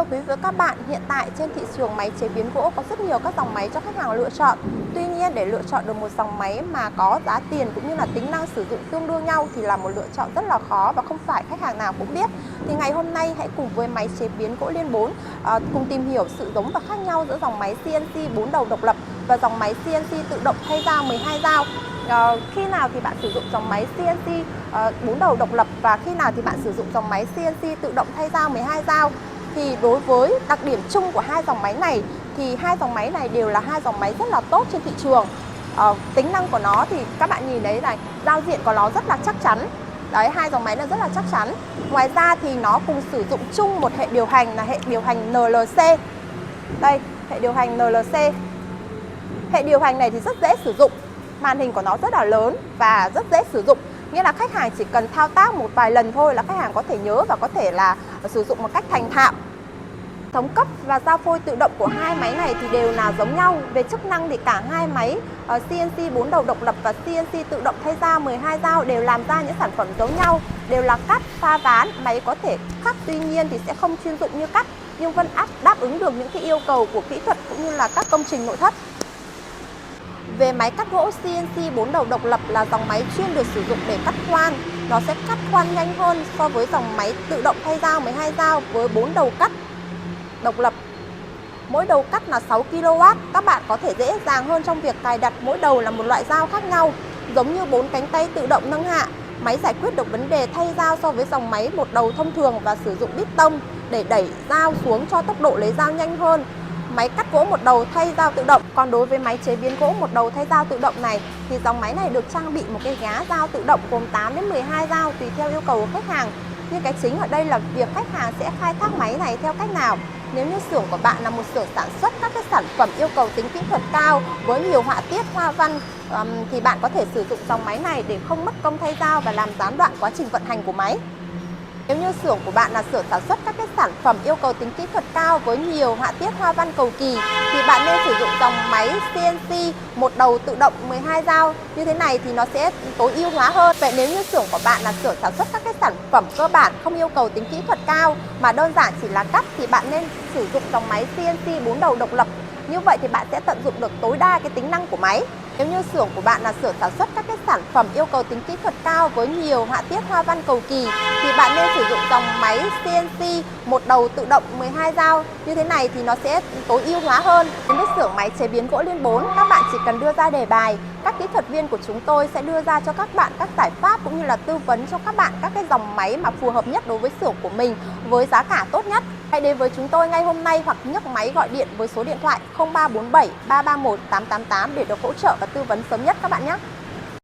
Quý vị và các bạn, hiện tại trên thị trường máy chế biến gỗ có rất nhiều các dòng máy cho khách hàng lựa chọn. Tuy nhiên, để lựa chọn được một dòng máy mà có giá tiền cũng như là tính năng sử dụng tương đương nhau thì là một lựa chọn rất là khó và không phải khách hàng nào cũng biết. Thì ngày hôm nay hãy cùng với máy chế biến gỗ Liên 4 cùng tìm hiểu sự giống và khác nhau giữa dòng máy CNC 4 đầu độc lập và dòng máy CNC tự động thay dao 12 dao. Khi nào thì bạn sử dụng dòng máy CNC 4 đầu độc lập và khi nào thì bạn sử dụng dòng máy CNC tự động thay dao 12 dao. Thì đối với đặc điểm chung của hai dòng máy này thì hai dòng máy này đều là hai dòng máy rất là tốt trên thị trường. Tính năng của nó thì các bạn nhìn đấy này, giao diện của nó rất là chắc chắn. Đấy, hai dòng máy này rất là chắc chắn. Ngoài ra thì nó cùng sử dụng chung một hệ điều hành là hệ điều hành NLC. Đây, hệ điều hành NLC. Hệ điều hành này thì rất dễ sử dụng. Màn hình của nó rất là lớn và rất dễ sử dụng. Nghĩa là khách hàng chỉ cần thao tác một vài lần thôi là khách hàng có thể nhớ và có thể là sử dụng một cách thành thạo. Thống cấp và giao phôi tự động của hai máy này thì đều là giống nhau. Về chức năng thì cả hai máy CNC 4 đầu độc lập và CNC tự động thay dao 12 dao đều làm ra những sản phẩm giống nhau, đều là cắt, pha ván. Máy có thể cắt, tuy nhiên thì sẽ không chuyên dụng như cắt, nhưng vẫn đáp ứng được những cái yêu cầu của kỹ thuật cũng như là các công trình nội thất. Về máy cắt gỗ CNC 4 đầu độc lập là dòng máy chuyên được sử dụng để cắt khoan. Nó sẽ cắt khoan nhanh hơn so với dòng máy tự động thay dao 12 dao với 4 đầu cắt độc lập. Mỗi đầu cắt là 6 kW. Các bạn có thể dễ dàng hơn trong việc cài đặt mỗi đầu là một loại dao khác nhau. Giống như 4 cánh tay tự động nâng hạ, máy giải quyết được vấn đề thay dao so với dòng máy một đầu thông thường và sử dụng bít tông để đẩy dao xuống cho tốc độ lấy dao nhanh hơn. Máy cắt gỗ một đầu thay dao tự động. Còn đối với máy chế biến gỗ một đầu thay dao tự động này thì dòng máy này được trang bị một cái giá dao tự động gồm 8 đến 12 dao tùy theo yêu cầu của khách hàng. Nhưng cái chính ở đây là việc khách hàng sẽ khai thác máy này theo cách nào. Nếu như xưởng của bạn là một xưởng sản xuất các cái sản phẩm yêu cầu tính kỹ thuật cao với nhiều họa tiết hoa văn thì bạn có thể sử dụng dòng máy này để không mất công thay dao và làm gián đoạn quá trình vận hành của máy. Nếu như xưởng của bạn là xưởng sản xuất các cái sản phẩm yêu cầu tính kỹ thuật cao với nhiều họa tiết hoa văn cầu kỳ thì bạn nên sử dụng dòng máy CNC một đầu tự động 12 dao. Như thế này thì nó sẽ tối ưu hóa hơn. Vậy nếu như xưởng của bạn là xưởng sản xuất các cái sản phẩm cơ bản không yêu cầu tính kỹ thuật cao mà đơn giản chỉ là cắt thì bạn nên sử dụng dòng máy CNC 4 đầu độc lập. Như vậy thì bạn sẽ tận dụng được tối đa cái tính năng của máy. Nếu như xưởng của bạn là xưởng sản xuất các cái sản phẩm yêu cầu tính kỹ thuật cao với nhiều họa tiết hoa văn cầu kỳ thì bạn nên sử dụng dòng máy CNC một đầu tự động 12 dao. Như thế này thì nó sẽ tối ưu hóa hơn. Đến với xưởng máy chế biến gỗ Liên 4, các bạn chỉ cần đưa ra đề bài, các kỹ thuật viên của chúng tôi sẽ đưa ra cho các bạn các giải pháp cũng như là tư vấn cho các bạn các cái dòng máy mà phù hợp nhất đối với xưởng của mình với giá cả tốt nhất. Hãy đến với chúng tôi ngay hôm nay hoặc nhấc máy gọi điện với số điện thoại 0347 331 888 để được hỗ trợ và tư vấn sớm nhất các bạn nhé.